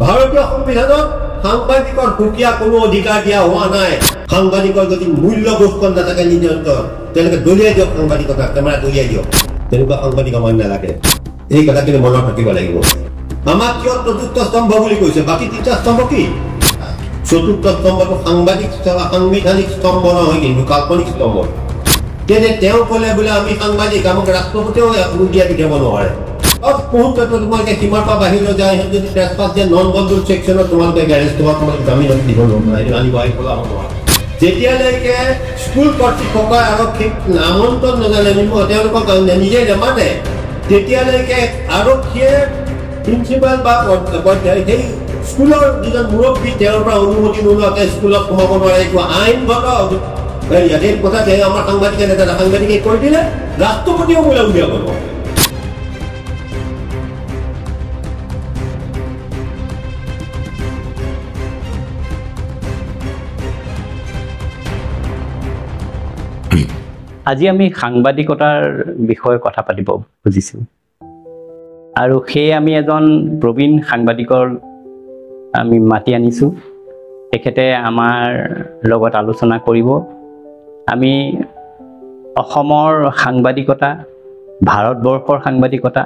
ভাৰতীয় সংবিধানত সাংবাদিকৰ সুকীয়া কোনো অধিকাৰ দিয়া হোৱা নাই। সাংবাদিকৰ যদি মূল্যবোধ নাথাকে নিজৰ তেওঁলোকে দলিয়াই দিয়ক, সাংবাদিকতা কেমেৰা দলিয়াই দিয়ক। তেনেকুৱা সাংবাদিক আমাৰ নালাগে। এই কথাখিনি মনত ৰাখিব লাগিব। আমাক কিয় চতুৰ্থ স্তম্ভ বুলি কৈছে? বাকী তিনিটা স্তম্ভ কি? চতুৰ্থ স্তম্ভটো সাংবিধানিক স্তম্ভ নহয়, কিন্তু কাল্পনিক স্তম্ভ। তেনে তেওঁ ক'লে বোলে আমি সাংবাদিক, আমাক ৰাষ্ট্ৰপতিয়েও উলিয়াই পঠিয়াব নোৱাৰে। বহুত ক্ষেত্ৰত তোমালোকে সীমাৰ পৰা বাহিৰলৈ যায়, যদি ট্ৰেছপাছ দিয়ে নন বণ্ডুল ছেকশ্যনত তোমালোকে গেৰেজ তোমালোকে জামিনত দিব নোৱাৰে, আনিব নোৱাৰে। যেতিয়ালৈকে স্কুল কৰ্তৃপক্ষই আৰক্ষীক আমন্ত্ৰণ নজনালে, তেওঁলোকক নিজে নেমাতে, তেতিয়ালৈকে আৰক্ষীয়ে প্ৰিন্সিপাল বা সেই স্কুলৰ যিজন মুৰব্বী তেওঁৰ পৰা অনুমতি নোলোৱাকৈ স্কুলত সোমাব নোৱাৰে। এইটো আইনগত কথা যে আমাৰ সাংবাদিকে নেতা সাংবাদিকে কৰি দিলে, ৰাষ্ট্ৰপতিয়েও বোলে উলিয়াব নোৱাৰে। আজি আমি সাংবাদিকতাৰ বিষয়ে কথা পাতিব খুজিছোঁ, আৰু সেয়ে আমি এজন প্ৰবীণ সাংবাদিকৰ আমি মাতি আনিছোঁ। তেখেতে আমাৰ লগত আলোচনা কৰিব। আমি অসমৰ সাংবাদিকতা, ভাৰতবৰ্ষৰ সাংবাদিকতা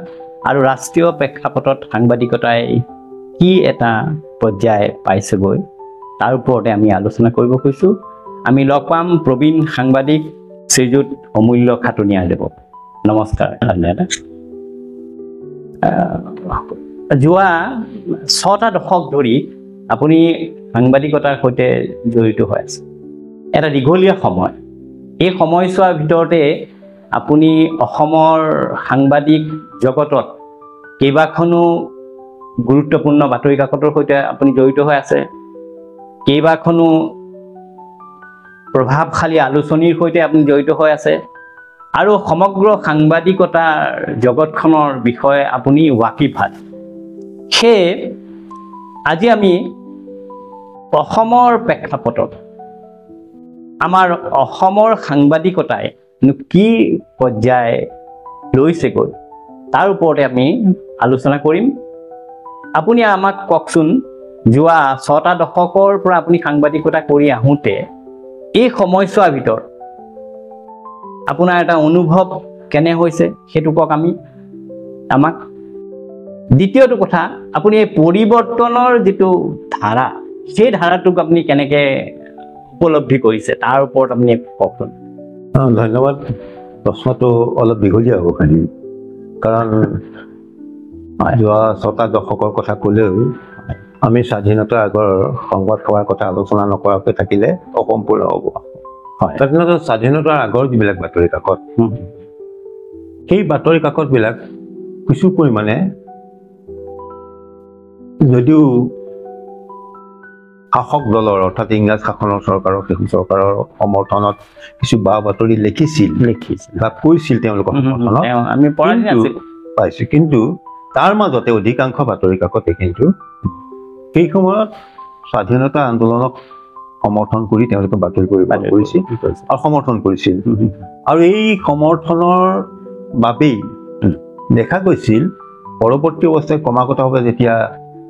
আৰু ৰাষ্ট্ৰীয় প্ৰেক্ষাপটত সাংবাদিকতাই কি এটা পৰ্যায় পাইছেগৈ তাৰ ওপৰতে আমি আলোচনা কৰিব খুজিছোঁ। আমি লগ পাম প্ৰবীণ সাংবাদিক শ্ৰীযুত অমূল্য খাটনিয়াৰদেৱক। নমস্কাৰ দাদা। যোৱা 6টা দশক ধৰি আপুনি সাংবাদিকতাৰ সৈতে জড়িত হৈ আছে। এটা দীঘলীয়া সময়। এই সময়ছোৱাৰ ভিতৰতে আপুনি অসমৰ সাংবাদিক জগতত কেইবাখনো গুৰুত্বপূৰ্ণ বাতৰি কাকতৰ সৈতে আপুনি জড়িত হৈ আছে, কেইবাখনো প্ৰভাৱশালী আলোচনীৰ সৈতে আপুনি জড়িত হৈ আছে, আৰু সমগ্ৰ সাংবাদিকতাৰ জগতখনৰ বিষয়ে আপুনি ৱাকিফাত। সেয়ে আজি আমি অসমৰ প্ৰেক্ষাপটত আমাৰ অসমৰ সাংবাদিকতাই কি পৰ্যায় লৈছেগৈ তাৰ ওপৰতে আমি আলোচনা কৰিম। আপুনি আমাক কওকচোন, যোৱা 6টা দশকৰ পৰা আপুনি সাংবাদিকতা কৰি আহোঁতে এই সময়ছোৱাৰ ভিতৰত আপোনাৰ এটা অনুভৱ কেনে হৈছে সেইটো কওক আমাক। দ্বিতীয়টো কথা, আপুনি এই পৰিৱৰ্তনৰ যিটো ধাৰা, সেই ধাৰাটোক আপুনি কেনেকৈ উপলব্ধি কৰিছে তাৰ ওপৰত আপুনি কওকচোন। ধন্যবাদ। প্ৰশ্নটো অলপ দীঘলীয়া হ'ব খালি, কাৰণ যোৱা 6টা দশকৰ কথা ক'লেও আমি স্বাধীনতাৰ আগৰ সংবাদ সেৱাৰ কথা আলোচনা নকৰাকৈ থাকিলে অসম্পূৰ্ণ হ'ব। স্বাধীনতাৰ আগৰ যিবিলাক বাতৰি কাকত, সেই বাতৰি কাকতবিলাক কিছু পৰিমাণে যদিও শাসক দলৰ অৰ্থাৎ ইংৰাজ শাসনৰ চৰকাৰৰ সেই চৰকাৰৰ সমৰ্থনত কিছু বা বাতৰি লিখিছিল বা কৈছিল, তেওঁলোকৰ সমৰ্থনত আমি পাইছোঁ, কিন্তু তাৰ মাজতে অধিকাংশ বাতৰি কাকতে কিন্তু সেই সময়ত স্বাধীনতা আন্দোলনক সমৰ্থন কৰি তেওঁলোকে বাতৰি কৰিছিল আৰু সমৰ্থন কৰিছিল। আৰু এই সমৰ্থনৰ বাবেই দেখা গৈছিল পৰৱৰ্তী অৱস্থাত ক্ৰমাগতভাৱে যেতিয়া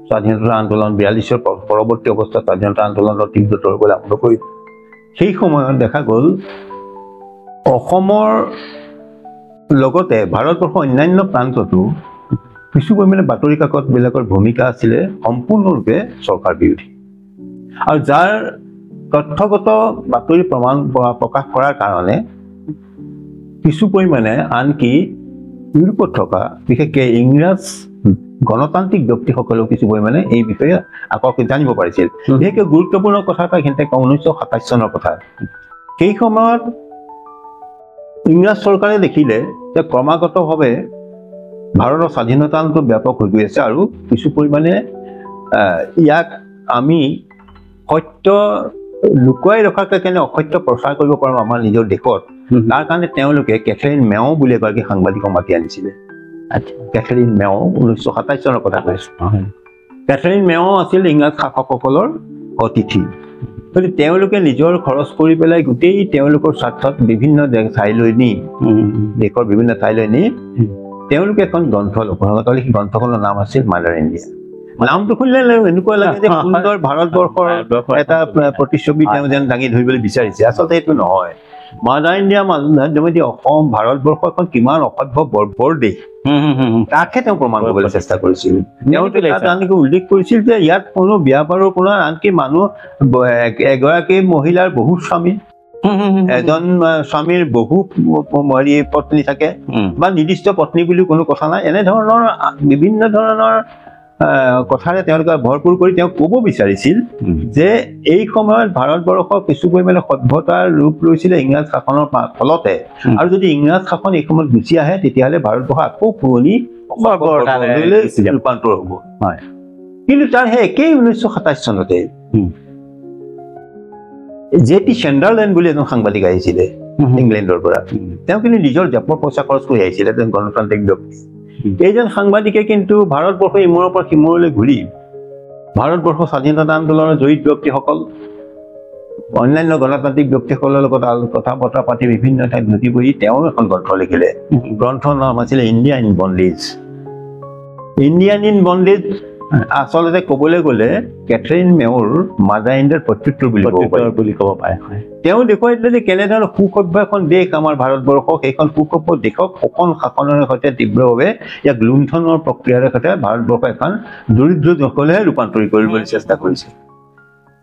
স্বাধীনতা আন্দোলন 42-ৰ পৰৱৰ্তী অৱস্থাত স্বাধীনতা আন্দোলনৰ তীব্ৰতৰ হ'বলৈ আৰম্ভ কৰিছিল, সেই সময়ত দেখা গ'ল অসমৰ লগতে ভাৰতবৰ্ষৰ অন্যান্য প্ৰান্ততো কিছু পৰিমাণে বাতৰি কাকতবিলাকৰ ভূমিকা আছিলে সম্পূৰ্ণৰূপে চৰকাৰ বিৰোধী, আৰু যাৰ তথ্যগত বাতৰি প্ৰকাশ কৰাৰ কাৰণে কিছু পৰিমাণে আনকি ইউৰোপত থকা বিশেষকৈ ইংৰাজ গণতান্ত্ৰিক ব্যক্তিসকলেও কিছু পৰিমাণে এই বিষয়ে জানিব পাৰিছিল। বিশেষকৈ গুৰুত্বপূৰ্ণ কথা এটা এইখিনিতে 1927 চনৰ কথা। সেই সময়ত ইংৰাজ চৰকাৰে দেখিলে যে ক্ৰমাগতভাৱে ভাৰতৰ স্বাধীনতা আন্দোলন ব্যাপক হৈ গৈ আছে, আৰু কিছু পৰিমাণে ইয়াক আমি সত্য লুকুৱাই ৰখাৰ কাৰণে অসত্য প্ৰচাৰ কৰিব পাৰোঁ আমাৰ নিজৰ দেশত। তাৰ কাৰণে তেওঁলোকে কেথৰিন মেও বুলি এগৰাকী সাংবাদিকক মাতি আনিছিলে। কেথৰিন মেও 1927 চনৰ কথা কৈছোঁ। কেথৰিন মেও আছিল ইংৰাজ শাসকসকলৰ অতিথি। গতিকে তেওঁলোকে নিজৰ খৰচ কৰি পেলাই গোটেই তেওঁলোকৰ স্বাৰ্থত বিভিন্ন ঠাইলৈ নি, দেশৰ বিভিন্ন ঠাইলৈ নি তেওঁলোকে এখন গ্ৰন্থ লিখে। গ্ৰন্থখনৰ নাম আছিল মাদাৰ ইণ্ডিয়া। নামটো শুনিলে এনেকুৱা লাগে যে সুন্দৰ ভাৰতবৰ্ষৰ এটা প্ৰতিচ্ছবি তেওঁ যেন দাঙি ধৰিবলৈ বিচাৰিছে আচলতে এইটো নহয় মাদাৰ ইণ্ডিয়া মাজতে অসম ভাৰতবৰ্ষ এখন কিমান অসভ্য বৰ্বৰ দেশ তাকহে তেওঁ প্ৰমাণ কৰিবলৈ চেষ্টা কৰিছিল তেওঁ তাত আনকি উল্লেখ কৰিছিল যে ইয়াত কোনো বিয়া বাৰুৰ কোনো আনকি মানুহ এগৰাকী মহিলাৰ বহু স্বামী এজন স্বামীৰ বহু পত্নী থাকে বা নিৰ্দিষ্ট পত্নী বুলি কোনো কথা নাই এনেধৰণৰ বিভিন্ন ধৰণৰ কথাৰে তেওঁলোকে ভৰপূৰ কৰি তেওঁ ক'ব বিচাৰিছিল যে এই সময়ত ভাৰতবৰ্ষ কিছু পৰিমাণে সভ্যতাৰ ৰূপ লৈছিলে ইংৰাজ শাসনৰ ফলতে আৰু যদি ইংৰাজ শাসন এই সময়ত গুচি আহে তেতিয়াহ'লে ভাৰতবৰ্ষ আকৌ পুৰণি ৰূপান্তৰ হ'ব কিন্তু তাৰ সেই একেই 1927 চনতে জে.টি. চেণ্ডাৰলেণ্ড বুলি এজন সাংবাদিক আহিছিলে ইংলেণ্ডৰ পৰা তেওঁ কিন্তু নিজৰ জাপৰ পইচা খৰচ কৰি আহিছিলে তেওঁ গণতান্ত্ৰিক ব্যক্তি এইজন সাংবাদিকে কিন্তু ভাৰতবৰ্ষ ইমূৰৰ পৰা সিমূৰলৈ ঘূৰি ভাৰতবৰ্ষৰ স্বাধীনতা আন্দোলনৰ জড়িত ব্যক্তিসকল অন্যান্য গণতান্ত্ৰিক ব্যক্তিসকলৰ লগত কথা বতৰা পাতি বিভিন্ন ঠাইত ঘূৰি বহি তেওঁ এখন গ্ৰন্থ লিখিলে গ্ৰন্থৰ নাম আছিলে India in bandage Indian in bandage আচলতে ক'বলৈ গ'লে কেথৰিন মেয়ৰ মাদাৰ ইণ্ডিয়াৰ প্ৰত্যুত্তৰ বুলি ক'ব পাৰে তেওঁ দেখুৱাই দিলে যে কেনেধৰণৰ সুসভ্য এখন দেশ আমাৰ ভাৰতবৰ্ষ সেইখন সুসভ্য দেশক শোষণ শাসনৰ সৈতে তীব্ৰভাৱে ইয়াক লুণ্ঠনৰ প্ৰক্ৰিয়াৰ সৈতে ভাৰতবৰ্ষ এখন দৰিদ্ৰসকলেহে ৰূপান্তৰিত কৰিবলৈ চেষ্টা কৰিছে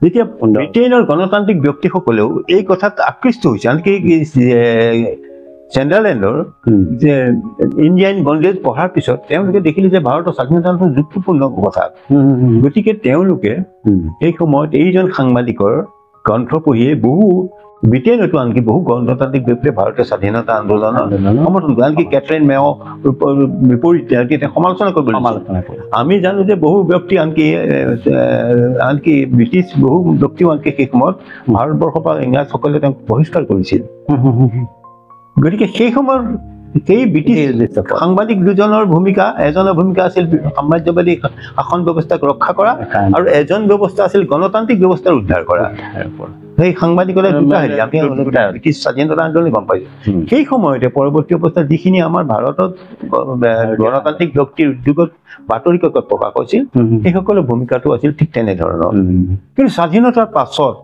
যেতিয়া ব্ৰিটেইনৰ গণতান্ত্ৰিক ব্যক্তিসকলেও এই কথাত আকৃষ্ট হৈছে আনকি চেণ্ডাৰলেণ্ডৰ যে ইণ্ডিয়া ইন বন্দেজ পঢ়াৰ পিছত তেওঁলোকে দেখিলে যে ভাৰতৰ স্বাধীনতা যুক্তিপূৰ্ণ কথা গতিকে তেওঁলোকে এই সময়ত এইজন সাংবাদিকৰ গ্ৰন্থ পঢ়িয়ে বহু ব্ৰিটেইনতো আনকি বহু গণতান্ত্ৰিক ব্যক্তিয়ে ভাৰতীয় স্বাধীনতা আন্দোলনৰ সমৰ্থন কৰে আনকি কেথৰিন মেয়ৰ বিপৰীতে সমালোচনা কৰিব আমি জানো যে বহু ব্যক্তি আনকি ব্ৰিটিছ বহু ব্যক্তিও আনকি সেই সময়ত ভাৰতবৰ্ষৰ পৰা ইংৰাজসকলে তেওঁক বহিষ্কাৰ কৰিছিল গতিকে সেই সময়ত সেই ব্ৰিটিছ সাংবাদিক দুজনৰ ভূমিকা এজনৰ ভূমিকা আছিল সাম্ৰাজ্যবাদী শাসন ব্যৱস্থাক ৰক্ষা কৰা আৰু এজন ব্যৱস্থা আছিল গণতান্ত্ৰিক ব্যৱস্থাৰ উদ্ধাৰ কৰা সেই সাংবাদিকলে দুটা হেৰি আমি ব্ৰিটিছ স্বাধীনতা আন্দোলন গম পাইছোঁ সেই সময়তে পৰৱৰ্তী অৱস্থাত যিখিনি আমাৰ ভাৰতত গণতান্ত্ৰিক ব্যক্তিৰ উদ্যোগত বাতৰি কাকত প্ৰকাশ হৈছিল সেইসকলৰ ভূমিকাটো আছিল ঠিক তেনেধৰণৰ কিন্তু স্বাধীনতাৰ পাছত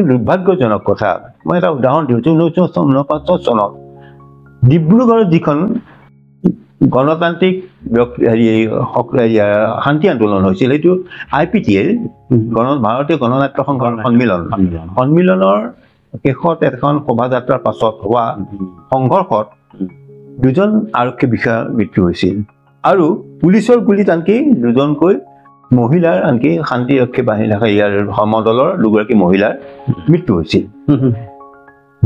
দুৰ্ভাগ্যজনক কথা মই এটা উদাহৰণ দিওঁ 1949 চনত ডিব্ৰুগড়ত যিখন গণতান্ত্ৰিক শান্তি আন্দোলন হৈছিল এইটো IPTA ভাৰতীয় গণনাট্য সংঘৰ সন্মিলনৰ শেষত এখন শোভাযাত্ৰাৰ পাছত হোৱা সংঘৰ্ষত দুজন আৰক্ষী বিষয়াৰ মৃত্যু হৈছিল আৰু পুলিচৰ গুলীত আনকি দুজনকৈ মহিলাৰ আনকি শান্তিৰক্ষী বাহিনী ইয়াৰ সমদলৰ দুগৰাকী মহিলাৰ মৃত্যু হৈছিল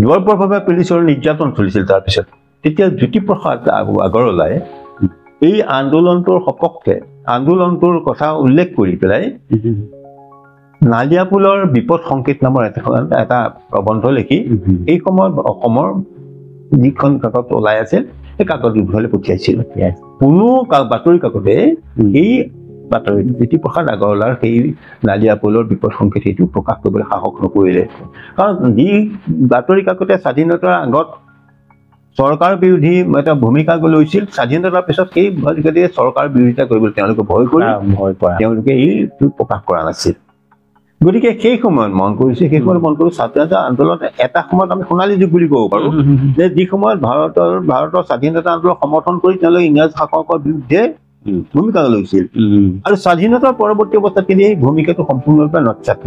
বৰ্বৰভাৱে পুলিচৰ নিৰ্যাতন চলিছিল তাৰপিছত তেতিয়া জ্যোতিপ্ৰসাদ আগৰৱালাই এই আন্দোলনটোৰ সপক্ষে আন্দোলনটোৰ কথা উল্লেখ কৰি পেলাই নালিয়াপুলৰ বিপদ সংকেত নামৰ এটা প্ৰবন্ধ লিখি এই সময়ত অসমৰ যিখন কাকত ওলাই আছিল সেই কাকত দুখনলৈ পঠিয়াইছিল কোনো বাতৰি কাকতে এই বাতৰি জ্যোতিপ্ৰসাদ আগৰৱালাৰ সেই নালিয়াপুলৰ বিপদ সংকেত সেইটো প্ৰকাশ কৰিবলৈ সাহস নকৰিলে কাৰণ যি বাতৰি কাকতে স্বাধীনতাৰ আগত চৰকাৰ বিৰোধী এটা ভূমিকা লৈছিল স্বাধীনতাৰ পিছত সেই চৰকাৰ বিৰোধিতা কৰিবলৈ তেওঁলোকে ভয় কৰা তেওঁলোকে এইটো প্ৰকাশ কৰা নাছিল গতিকে সেই সময়ত মন কৰিছে সেই সময়ত মন কৰোঁ স্বাধীনতা আন্দোলন এটা সময়ত আমি সোণালী যুগ বুলি ক'ব পাৰোঁ যে যি সময়ত ভাৰতৰ স্বাধীনতা আন্দোলন সমৰ্থন কৰি তেওঁলোকে ইংৰাজ শাসকৰ বিৰুদ্ধে ভূমিকা লৈছিল আৰু স্বাধীনতাৰ পৰৱৰ্তী অৱস্থাত কিন্তু এই ভূমিকাটো সম্পূৰ্ণৰূপে নৎসাত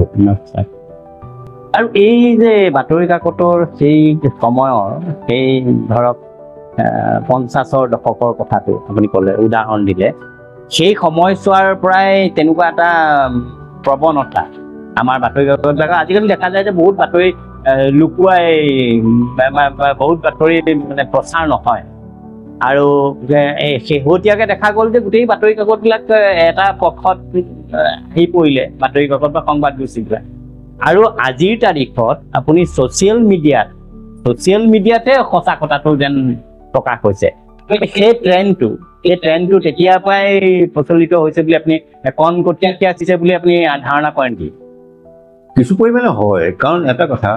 আৰু এই যে বাতৰি কাকতৰ সেই সময়ৰ সেই ধৰক 50ৰ দশকৰ কথাটো আপুনি ক'লে উদাহৰণ দিলে সেই সময়ছোৱাৰ পৰাই তেনেকুৱা এটা প্ৰৱণতা আমাৰ বাতৰি কাকতবিলাক আজিকালি দেখা যায় যে বহুত বাতৰি লুকুৱাই বহুত বাতৰি মানে প্ৰচাৰ নহয় আৰু শেহতীয়াকৈ দেখা গ'ল যে গোটেই বাতৰি কাকতবিলাক এটা পক্ষত আহি পৰিলে বাতৰি কাকত বা সংবাদ গোষ্ঠীবিলাক আৰু আজিৰ তাৰিখত আপুনি ছ'চিয়েল মিডিয়াতে সঁচা কথাটো যেন প্ৰকাশ হৈছে সেই ট্ৰেণ্ডটো তেতিয়াৰ পৰাই প্ৰচলিত হৈছে বুলি আপুনি কণকটীয়াকৈ আছে বুলি আপুনি ধাৰণা কৰে নেকি কিছু পৰিমাণে হয় কাৰণ এটা কথা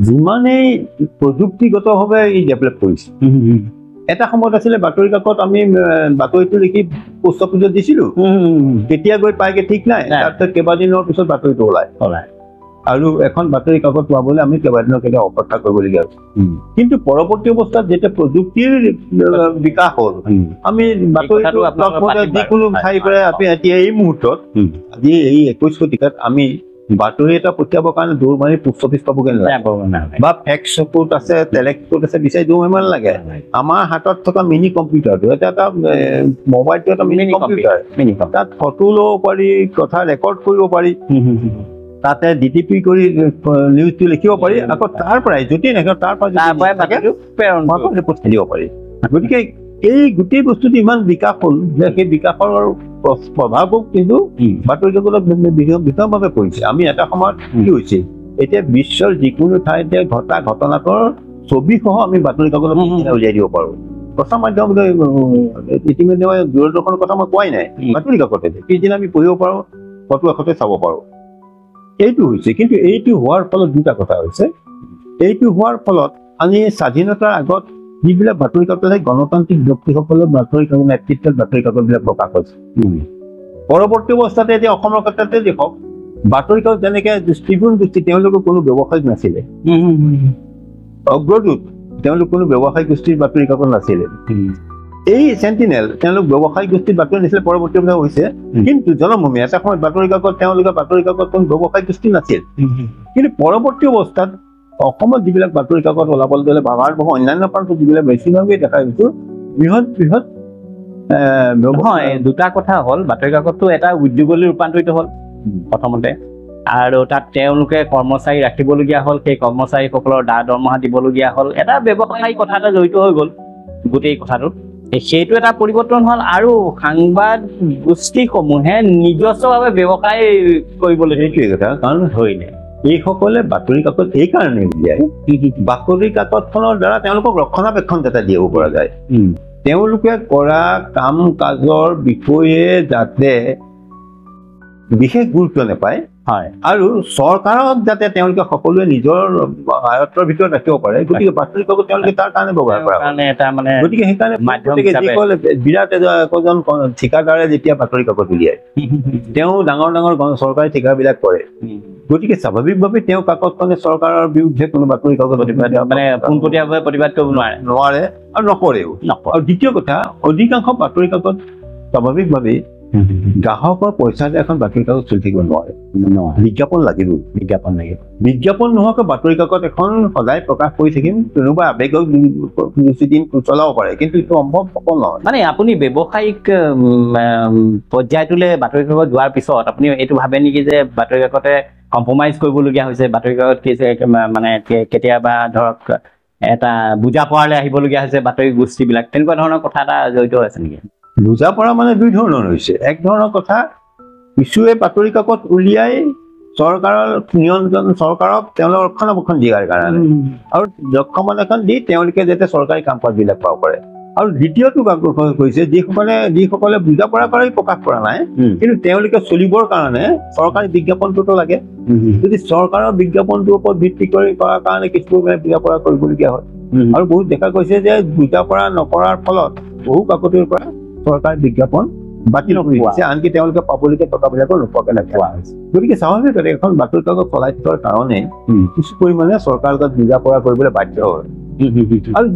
যিমানেই প্ৰযুক্তিগতভাৱে ই ডেভেলপ কৰিছে এটা সময়ত আছিলে বাতৰি কাকত আমি বাতৰিটো লিখি পোষ্ট অফিচত দিছিলোঁ, কেতিয়া গৈ পায়গে ঠিক নাই, তাৰপিছত কেইবাদিনৰ পিছত বাতৰিটো ওলায়। আৰু এখন বাতৰি কাকত পাবলৈ আমি কেইবাদিনৰ কেতিয়া অপেক্ষা কৰিবলগীয়া হৈছে। কিন্তু পৰৱৰ্তী অৱস্থাত যেতিয়া প্ৰযুক্তিৰ বিকাশ হ'ল, আমি বাতৰিটো যিকোনো ঠাইৰ পৰা এতিয়া এই মুহূৰ্তত আজি এই 21 শতিকাত আমি বাতৰি এটা পঠিয়াবৰ কাৰণে দৌৰ মাৰি পোষ্ট অফিচ পাবগৈ নালাগে, বা ফেক্স কোড আছে, টেলেক্স কোড আছে, বিচাৰি দৌৰ মাৰিব নালাগে। আমাৰ হাতত থকা মিনি কম্পিউটাৰটো এটা মোবাইলটো এটা মিনি কম্পিউটাৰ, তাত ফটো ল'ব পাৰি, কথা ৰেকৰ্ড কৰিব পাৰি, তাতে DTP কৰি নিউজটো লিখিব পাৰি, আকৌ তাৰ পৰাই যদি নাথাকে তাৰ পৰাই পঠিয়াই দিব পাৰি। গতিকে এই গোটেই বস্তুটো ইমান বিকাশ হ'ল যে সেই বিকাশৰ প্ৰভাৱো কিন্তু বাতৰি কাকতত বিতংভাৱে পৰিছে। আমি এটা সময়ত কি হৈছে, এতিয়া বিশ্বৰ যিকোনো ঠাইতে ঘটা ঘটনাটোৰ ছবিসহ আমি বাতৰি কাকতত উলিয়াই দিব পাৰোঁ। প্ৰচাৰ মাধ্যম ইতিমধ্যে দূৰদৰ্শনৰ কথা মই কোৱাই নাই, বাতৰি কাকতে পিছদিনা আমি পঢ়িব পাৰোঁ, ফটো এখনতে চাব পাৰোঁ। এইটো হৈছে, কিন্তু এইটো হোৱাৰ ফলত দুটা কথা হৈছে। এইটো হোৱাৰ ফলত আমি স্বাধীনতাৰ আগত যিবিলাক বাতৰি কাকত গণতান্ত্ৰিক ব্যক্তিসকলৰ বাতৰি কাকত নেতৃত্বত বাতৰি কাকতবিলাক প্ৰকাশ হৈছে। পৰৱৰ্তী অৱস্থাতে এতিয়া অসমৰ ক্ষেত্ৰতে দেখক, বাতৰি কাকত যেনেকে ত্ৰিভুৱন গোষ্ঠী তেওঁলোকৰ কোনো ব্যৱসায়িক নাছিলে, অগ্ৰদূত তেওঁলোক কোনো ব্যৱসায়িক গোষ্ঠীৰ বাতৰি কাকত নাছিলে। এই চেণ্টিনেল তেওঁলোক ব্যৱসায়িক গোষ্ঠীৰ বাতৰি নিছিলে, পৰৱৰ্তী অৱস্থাত হৈছে। কিন্তু জনমভূমি এটা সময়ত বাতৰি কাকত তেওঁলোকৰ বাতৰি কাকত কোনো ব্যৱসায়িক গোষ্ঠী নাছিল। কিন্তু পৰৱৰ্তী অৱস্থাত অসমত যিবিলাক বাতৰি কাকত ওলাবলৈ ধৰিলে, ভাৰতবৰ্ষৰ অন্যান্য প্ৰান্তত যিবিলাক বেছিভাগেই দেখা গৈছো বৃহৎ বৃহৎ নহয়। দুটা কথা হ'ল, বাতৰি কাকতটো এটা উদ্যোগলৈ ৰূপান্তৰিত হ'ল প্ৰথমতে, আৰু তাত তেওঁলোকে কৰ্মচাৰী ৰাখিবলগীয়া হ'ল, সেই কৰ্মচাৰীসকলৰ দৰমহা দিবলগীয়া হ'ল, এটা ব্যৱসায়িক কথা এটা জড়িত হৈ গ'ল গোটেই কথাটোত। সেইটো এটা পৰিৱৰ্তন হ'ল। আৰু সাংবাদ গোষ্ঠীসমূহে নিজস্বভাৱে ব্যৱসায় কৰিবলৈ সেইটোৱে কথা, কাৰণ ধৰিলে এইসকলে বাতৰি কাকত এই কাৰণে উলিয়াই, বাতৰি কাকতখনৰ দ্বাৰা তেওঁলোকক ৰক্ষণাবেক্ষণ যাতে দিব পৰা যায়, তেওঁলোকে কৰা কাম কাজৰ বিষয়ে যাতে বিশেষ গুৰুত্ব নাপায়, আৰু চৰকাৰক যাতে তেওঁলোকে সকলোৱে নিজৰ আয়ত্তৰ ভিতৰত ৰাখিব পাৰে। গতিকে বাতৰি কাকত তেওঁলোকে তাৰ কাৰণে ব্যৱহাৰ কৰা হয়। গতিকে সেইকাৰণে যিসকলে বিৰাট একোজন ঠিকাদাৰে যেতিয়া বাতৰি কাকত উলিয়ায়, তেওঁ ডাঙৰ ডাঙৰ চৰকাৰী ঠিকাবিলাক কৰে। গতিকে স্বাভাৱিকভাৱে তেওঁ কাকতখনে চৰকাৰৰ বিৰুদ্ধে কোনো বাতৰি কাকত পোনপটীয়াভাৱে প্ৰতিবাদ কৰিব নোৱাৰে আৰু নকৰেও। আৰু দ্বিতীয় কথা, অধিকাংশ বাতৰি কাকত স্বাভাৱিকভাৱেই গ্ৰাহকৰ পইচাতে এখন বাতৰি কাকত চলি থাকিব নোৱাৰে, বিজ্ঞাপন লাগিব। বিজ্ঞাপন নোহোৱাকৈ বাতৰি কাকত এখন সদায় প্ৰকাশ কৰি থাকিম, কোনোবা আৱেগক দিন চলাব পাৰে, কিন্তু এইটো সম্ভৱ সফল নহয়। মানে আপুনি ব্যৱসায়িক পৰ্যায়টোলৈ বাতৰি কাকত যোৱাৰ পিছত আপুনি এইটো ভাবে নেকি যে বাতৰি কাকতে কম্প্ৰমাইজ কৰিবলগীয়া হৈছে? বাতৰি কাকত মানে কেতিয়াবা ধৰক এটা বুজা পৰালৈ আহিবলগীয়া হৈছে বাতৰি গোষ্ঠীবিলাক, তেনেকুৱা ধৰণৰ কথা এটা জড়িত আছে নেকি? বুজা পৰা মানে দুই ধৰণৰ হৈছে। এক ধৰণৰ কথা, কিছুৱে বাতৰি কাকত উলিয়াই চৰকাৰৰ নিয়ন্ত্ৰণ, চৰকাৰক তেওঁলোকৰ ৰক্ষণাবেক্ষণ দিয়াৰ কাৰণে, আৰু ৰক্ষণাবেক্ষণ দি তেওঁলোকে যাতে চৰকাৰী কাম কাজবিলাক পাব পাৰে। আৰু দ্বিতীয়টো কৈছে, যিসকলে বুজা পৰা কৰি প্ৰকাশ কৰা নাই, কিন্তু তেওঁলোকে চলিবৰ কাৰণে চৰকাৰী বিজ্ঞাপনটোতো লাগে। যদি চৰকাৰৰ বিজ্ঞাপনটোৰ ওপৰত ভিত্তি কৰি কৰাৰ কাৰণে কিছুমান বুজা পৰা কৰিবলগীয়া হয়। আৰু বহুত দেখা গৈছে যে বুজা পৰা নকৰাৰ ফলত বহু কাকতৰ পৰা চৰকাৰী বিজ্ঞাপন বাতিল কৰি দিছে, আনকি তেওঁলোকে পাবলগীয়া টকাবিলাকো নোপোৱাকৈ নোপোৱা হৈছে। গতিকে স্বাভাৱিকতে এখন বাতৰি কাকত চলাই থকাৰ কাৰণে কিছু পৰিমাণে চৰকাৰৰ লগত বুজা পৰা কৰিবলৈ বাধ্য হয়। আৰু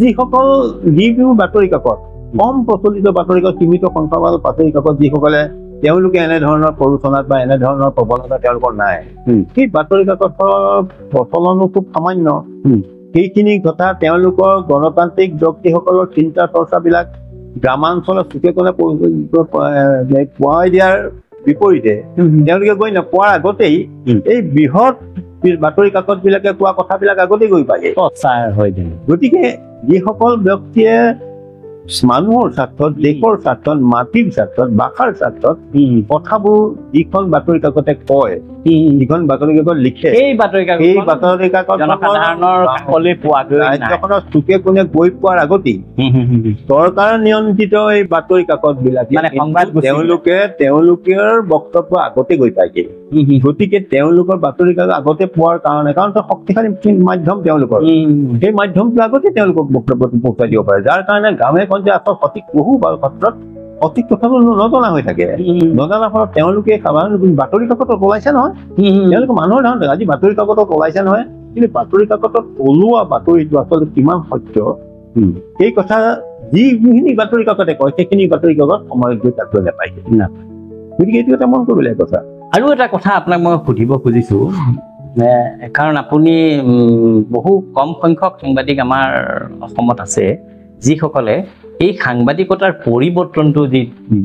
যিবোৰ বাতৰি কাকত কম প্ৰচলিত বাতৰি কাকত, সীমিত সংখ্যাৰ বাতৰি কাকত, যিসকলে তেওঁলোকে এনেধৰণৰ প্ৰৰোচনাত বা এনেধৰণৰ প্ৰৱণতা তেওঁলোকৰ নাই, সেই বাতৰি কাকতৰ প্ৰচলনো খুব সামান্য। সেইখিনি কথা তেওঁলোকৰ গণতান্ত্ৰিক ব্যক্তিসকলৰ চিন্তা চৰ্চাবিলাক গ্ৰামাঞ্চলৰ চুকে কোণে পোৱাই দিয়াৰ বিপৰীতে তেওঁলোকে গৈ নোপোৱাৰ আগতেই এই বৃহৎ বাতৰি কাকত বিলাকে কোৱা কথাবিলাক আগতেই গৈ পায়। গতিকে যিসকল ব্যক্তিয়ে মানুহৰ স্বাৰ্থত, দেশৰ স্বাৰ্থত, মাটিৰ স্বাৰ্থত, ভাষাৰ স্বাৰ্থত কথাবোৰ যিখন বাতৰি কাকতে কয়, যিখন বাতৰি কাকত লিখে, এই বাতৰি কাকত জনসাধাৰণৰ কাষলৈ পোৱাগৈ নাই। ৰাজ্যখনৰ চুকে কোণে গৈ পোৱাৰ আগতেই চৰকাৰ নিয়ন্ত্ৰিত এই বাতৰি কাকত বিলাকে মানে সংবাদ তেওঁলোকৰ বক্তব্য আগতে গৈ পাইছিল। গতিকে তেওঁলোকৰ বাতৰি কাকত আগতে পোৱাৰ কাৰণে, কাৰণ শক্তিশালী মাধ্যম তেওঁলোকৰ, সেই মাধ্যমটো আগতে তেওঁলোকক বক্তব্যটো পহুৱাই দিব পাৰে, যাৰ কাৰণে গাঁৱে গঞ্জে আচল সঠিক বহু ক্ষেত্ৰত সঠিক কথাটো নজনা হৈ থাকে। নজনাৰ ফলত তেওঁলোকে সাধাৰণ বাতৰি কাকতত ওলাইছে নহয়, তেওঁলোকে মানুহৰ ধাৰণা আজি বাতৰি কাকতত ওলাইছে নহয়, কিন্তু বাতৰি কাকতত ওলোৱা বাতৰিটো আচলতে কিমান সত্য সেই কথা যিখিনি বাতৰি কাকতে কয় সেইখিনি বাতৰি কাকত সময়ত গৈ তাত গৈ নাপায়। গতিকে এইটো এটা মন কৰিবলগীয়া কথা। আৰু এটা কথা আপোনাক মই সুধিব খুজিছো, কাৰণ আপুনি বহু কম সংখ্যক সাংবাদিক আমাৰ অসমত আছে যিসকলে এই সাংবাদিকতাৰ পৰিৱৰ্তনটো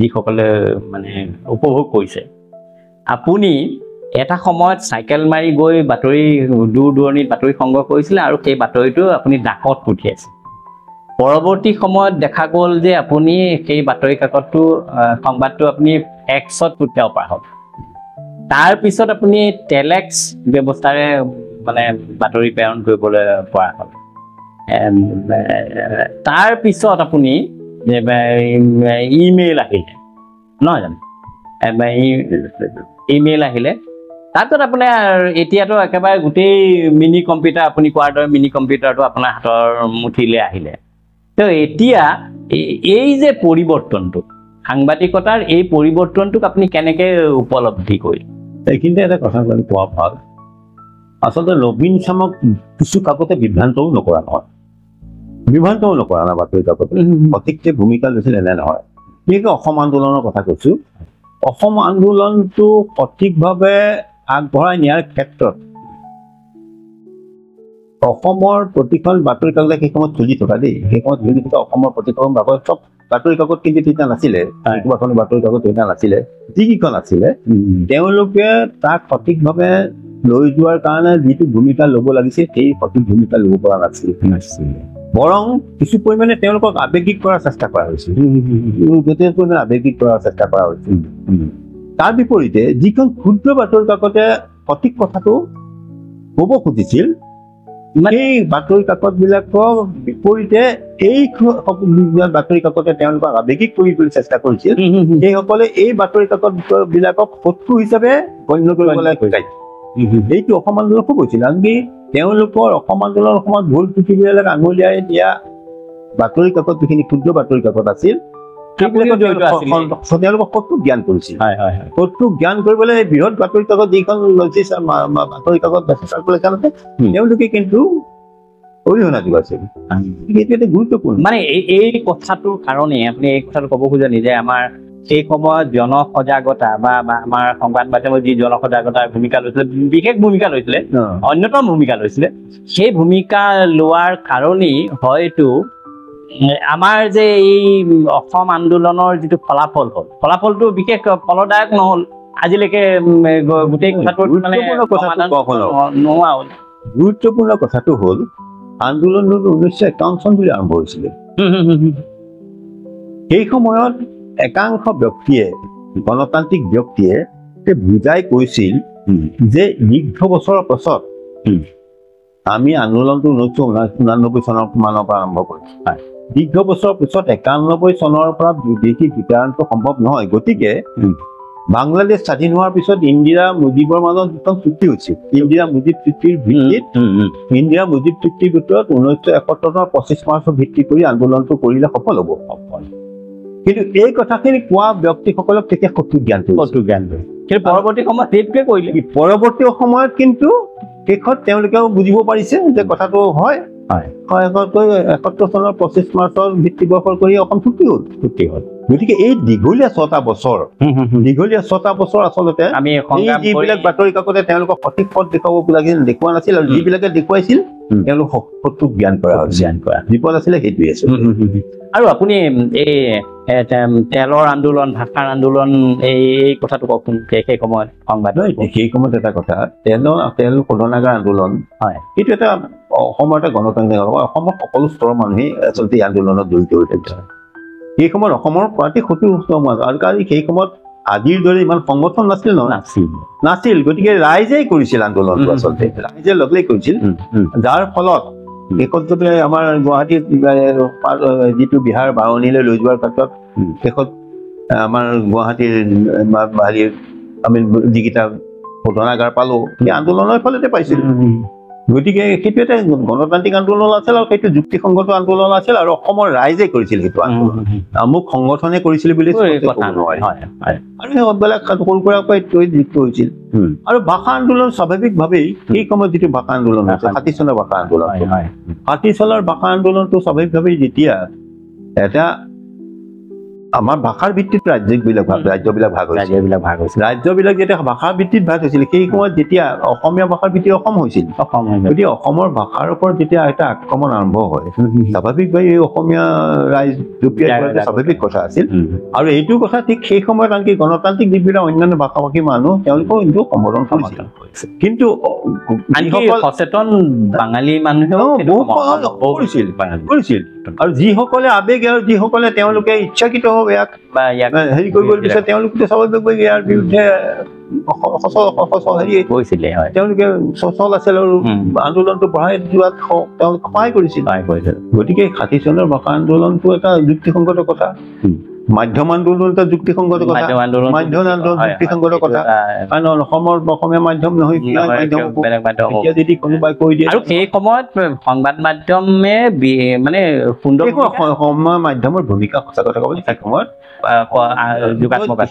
যিসকলে মানে উপভোগ কৰিছে। আপুনি এটা সময়ত চাইকেল মাৰি গৈ বাতৰি দূৰ দূৰণিত বাতৰি সংগ্ৰহ কৰিছিলে আৰু সেই বাতৰিটো আপুনি ডাকত পঠিয়াইছিল। পৰৱৰ্তী সময়ত দেখা গ'ল যে আপুনি সেই বাতৰি কাকতটো সংবাদটো আপুনি এক্সত পঠিয়াব পৰা হ'ল। তাৰপিছত আপুনি টেলেক্স ব্যৱস্থাৰে মানে বাতৰি প্ৰেৰণ কৰিবলৈ পৰা হ'ল। তাৰপিছত আপুনি ইমেইল আহিলে নহয় জানো, ইমেইল আহিলে। তাৰপিছত আপোনাৰ এতিয়াতো একেবাৰে গোটেই মিনি কম্পিউটাৰ, আপুনি কোৱাৰ দৰে মিনি কম্পিউটাৰটো আপোনাৰ হাতৰ মুঠিলৈ আহিলে। তো এতিয়া এই যে পৰিৱৰ্তনটো, সাংবাদিকতাৰ এই পৰিৱৰ্তনটোক আপুনি কেনেকৈ উপলব্ধি কৰিলে? এইখিনিতে এটা কথা কোৱা ভাল, আচলতে নবীন চামক কিছু কাকতে বিভ্ৰান্তও নকৰা নহয়, বাতৰি কাকত সঠিক যে ভূমিকা লৈছিল এনে নহয়। বিশেষকৈ অসম আন্দোলনৰ কথা কৈছো। অসম আন্দোলনটো সঠিকভাৱে আগবঢ়াই নিয়াৰ ক্ষেত্ৰত অসমৰ প্ৰতিখন বাতৰি কাকতে সেই সময়ত চলি থকা সেই সময়ত চলি থকা অসমৰ প্ৰতিখন চব বাতৰি কাকত কিন্তু তেতিয়া নাছিলে, কেইবাখনো বাতৰি কাকত তেতিয়া নাছিলে। যিকেইখন আছিলে তেওঁলোকে তাক সঠিকভাৱে লৈ যোৱাৰ কাৰণে যিটো ভূমিকা ল'ব লাগিছিল সেই সঠিক ভূমিকা ল'ব পৰা নাছিল। বৰং কিছু পৰিমাণে তেওঁলোকক আৱেগিক কৰাৰ চেষ্টা কৰা হৈছিল, যথেষ্ট পৰিমাণে আৱেগিক কৰাৰ চেষ্টা কৰা হৈছিল। তাৰ বিপৰীতে যিখন ক্ষুদ্ৰ বাতৰি কাকতে সঠিক কথাটো ক'ব খুজিছিল, সেই বাতৰি কাকত বিলাকৰ বিপৰীতে এই বাতৰি কাকতে তেওঁলোকক আৱেগিক কৰিবলৈ চেষ্টা কৰিছিল। সেইসকলে এই বাতৰি কাকত বিলাকক শত্ৰু হিচাপে গণ্য কৰিবলৈ শিকাইছিল। এইটো অসম আন্দোলন খুব হৈছিল। আনকি তেওঁলোকৰ অসম আন্দোলনৰ সময়ত ভুল ত্ৰুটিবিলাক আঙুলিয়াই দিয়া বাতৰি কাকত যিখিনি ক্ষুদ্ৰ বাতৰি কাকত আছিল তেওঁলোকক শত্ৰু জ্ঞান কৰিছিল। শত্ৰু জ্ঞান কৰিবলৈ বৃহৎ বাতৰি কাকত যিখন লৈছিল বাতৰি কাকত তেওঁলোকে কিন্তু অৰিহণা যোগাইছিল। এইটো এটা গুৰুত্বপূৰ্ণ মানে এই কথাটোৰ কাৰণে আপুনি এই কথাটো ক'ব খোজে যে আমাৰ সেই সময়ত জনসজাগতা বা আমাৰ সংবাদ মাধ্যমৰ যি জনসজাগতাৰ ভূমিকা লৈছিলে, বিশেষ ভূমিকা লৈছিলে, অন্যতম ভূমিকা লৈছিলে, সেই ভূমিকা লোৱাৰ কাৰণেই হয়তো আমাৰ যে এই অসম আন্দোলনৰ যিটো ফলাফল হ'ল, ফলাফলটো বিশেষ ফলদায়ক নহ'ল আজিলৈকে। গোটেই কথাটোত মানে নোহোৱা হ'ল। গুৰুত্বপূৰ্ণ কথাটো হ'ল আন্দোলনটো 1951 চন বুলি আৰম্ভ হৈছিলে। সেই সময়ত একাংশ ব্যক্তিয়ে, গণতান্ত্ৰিক ব্যক্তিয়ে বুজাই কৈছিল যে দীৰ্ঘ বছৰৰ পাছত আমি আন্দোলনটো 1989 চনৰ মানৰ পৰা আৰম্ভ কৰিছো। দীৰ্ঘ বছৰৰ পিছত 91 চনৰ পৰা বিদেশী বিতৰণটো সম্ভৱ নহয়। গতিকে বাংলাদেশ স্বাধীন হোৱাৰ পিছত ইন্দিৰা মুজিবৰ মাজত যিখন চুক্তি হৈছিল, ইন্দিৰা মুজিব চুক্তিৰ ভিত্তিত, ইন্দিৰা মুজিব চুক্তিৰ ভিতৰত 1971 চনৰ 25 মাৰ্চৰ ভিত্তি কৰি আন্দোলনটো কৰিলে সফল হ'ব। কিন্তু এই কথাখিনি কোৱা ব্যক্তিসকলক তেতিয়া শত্ৰু জ্ঞান কিন্তু পৰৱৰ্তী সময়ত সেইটোকে কৰিলে। পৰৱৰ্তী সময়ত কিন্তু শেষত তেওঁলোকেও বুজিব পাৰিছে যে কথাটো হয়। 71 চনৰ 25 মাৰ্চৰ ভিত্তিবৰ্ষৰ কৰি অসম চুক্তি হ'ল। গতিকে এই দীঘলীয়া 6টা বছৰ আচলতে যিবিলাক বাতৰি কাকতে তেওঁলোকক সঠিক পথ দেখুৱাব লাগিছিল দেখুওৱা নাছিল, আৰু যিবিলাকে দেখুৱাইছিল তেওঁলোক শত্ৰুক জ্ঞান কৰা বিপদ আছিলে সেইটোৱে আছিল। আৰু আপুনি এই তেলৰ আন্দোলন, ভাষাৰ আন্দোলন, এই কথাটো কওকচোন। সেই সময়ত সংবাদ সেই সময়ত এটা কথা, তেল শোধনাগাৰ আন্দোলন হয়, এইটো এটা অসমৰ এটা গণতান্ত্ৰিক, অসমৰ সকলো স্তৰৰ মানুহেই আচলতে এই আন্দোলনত জড়িত হৈ থাকে। সেই সময়ত অসমৰ প্ৰাতি ৭০ সমাজ আৰু কাৰণ সেই সময়ত আজিৰ দৰে ইমান সংগঠন নাছিল নহয়, নাছিল। গতিকে ৰাইজেই কৰিছিল আন্দোলনটো, আচলতে ৰাইজে লগলেই কৰিছিল, যাৰ ফলত শেষত যদি আমাৰ গুৱাহাটীত যিটো বিহাৰ বাৰণিলৈ লৈ যোৱাৰ ক্ষেত্ৰত শেষত আমাৰ গুৱাহাটীৰ আমি যিকেইটা শোধনাগাৰ পালো সেই আন্দোলনৰ ফলতে পাইছিলো। গতিকে সেইটো এটা গণতান্ত্ৰিক আন্দোলন আছিল আৰু সেইটো যুক্তিসংগত আন্দোলন আছিল আৰু অসমৰ ৰাইজে কৰিছিল সেইটো আন্দোলন, মোক সংগঠনে কৰিছিল বুলি আৰু সেইবিলাক সৰু সুৰাকৈ যুক্ত হৈছিল। আৰু ভাষা আন্দোলন স্বাভাৱিকভাৱেই সেই সময়ত যিটো ভাষা আন্দোলন হৈছে ৬০ চনৰ ভাষা আন্দোলন, ৬০ চনৰ ভাষা আন্দোলনটো স্বাভাৱিকভাৱেই যেতিয়া এটা আমাৰ ভাষাৰ ভিত্তিত ৰাজ্যবিলাক ভাগ হৈছিল, ৰাজ্যবিলাক যেতিয়া ভাষাৰ ভিত্তিত ভাগ হৈছিল সেই সময়ত যেতিয়া অসমীয়া ভাষাৰ ভিত্তিত অসম হৈছিল, গতিকে অসমৰ ভাষাৰ ওপৰত যেতিয়া এটা আক্ৰমণ আৰম্ভ হয় স্বাভাৱিকভাৱে এই অসমীয়া ৰাইজ জপিয়াই পৰাটো স্বাভাৱিক কথা আছিল। আৰু এইটো কথা ঠিক সেই সময়ত আনকি গণতান্ত্ৰিক যিবিলাক অন্যান্য ভাষাভাষী মানুহ তেওঁলোকেও কিন্তু সম্বোধন কৰিছিল, কিন্তু সচেতন বাঙালী মানুহেও কৰিছিল। আৰু যিসকলে আৱেগ আৰু যিসকলে তেওঁলোকে ইচ্ছাকৃতভাৱে ইয়াক হেৰি কৰিব বিচাৰে তেওঁলোকে স্বাভাৱিকভাৱে ইয়াৰ বিৰুদ্ধে তেওঁলোকে সচল আছিল আৰু আন্দোলনটো বঢ়াই যোৱাত তেওঁলোকে সহায় কৰিছিল। গতিকে ৬০ চনৰ ভাষা আন্দোলনটো এটা যুক্তিসংগত কথা, মাধ্যম আন্দোলন এটা যুক্তিসংগত কথা, মাধ্যম আন্দোলন যুক্তিসংগত কথা, কাৰণ অসমীয়া মাধ্যম নহয় এতিয়া যদি কোনোবাই কৈ দিয়ে। আৰু সেই সময়ত সংবাদ মাধ্যমে মানে সুন্দৰ অসমীয়া মাধ্যমৰ ভূমিকা সঁচা কথা ক'বলৈ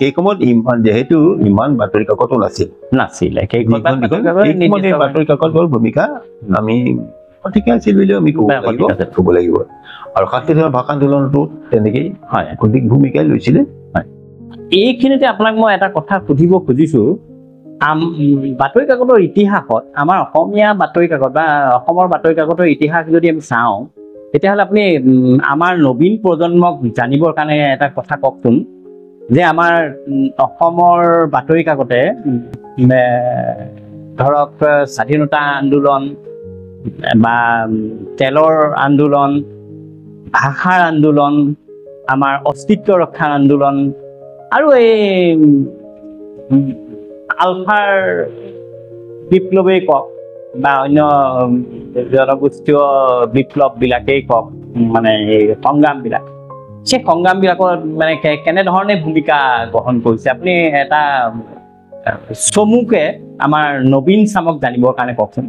সেই সময়ত যিহেতু ইমান বাতৰি কাকতো নাছিলে সেই বাতৰি কাকতৰ ভূমিকা আমি ঠিকে আছিল বুলিও আমি ক'ব লাগিব। আৰু ৬০ চনৰ ভাষা আন্দোলনটো তেনেকেই অধিক ভূমিকাই লৈছিলে। এইখিনিতে আপোনাক মই এটা কথা সুধিব খুজিছো, বাতৰি কাকতৰ ইতিহাসত আমাৰ অসমীয়া বাতৰি কাকত বা অসমৰ বাতৰি কাকতৰ ইতিহাস যদি আমি চাওঁ তেতিয়াহ'লে আপুনি আমাৰ নবীন প্ৰজন্মক জানিবৰ কাৰণে এটা কথা কওকচোন যে আমাৰ অসমৰ বাতৰি কাকতে ধৰক স্বাধীনতা আন্দোলন বা তেলৰ আন্দোলন, ভাষাৰ আন্দোলন, আমাৰ অস্তিত্ব ৰক্ষাৰ আন্দোলন আৰু এই আলফাৰ বিপ্লৱেই কওক বা অন্য জনগোষ্ঠীয় বিপ্লৱবিলাকেই কওক, মানে এই সংগ্ৰামবিলাক, সেই সংগ্ৰামবিলাকত মানে কেনেধৰণে ভূমিকা গ্ৰহণ কৰিছে আপুনি এটা চমুকে আমাৰ নবীন চামক জানিবৰ কাৰণে কওকচোন।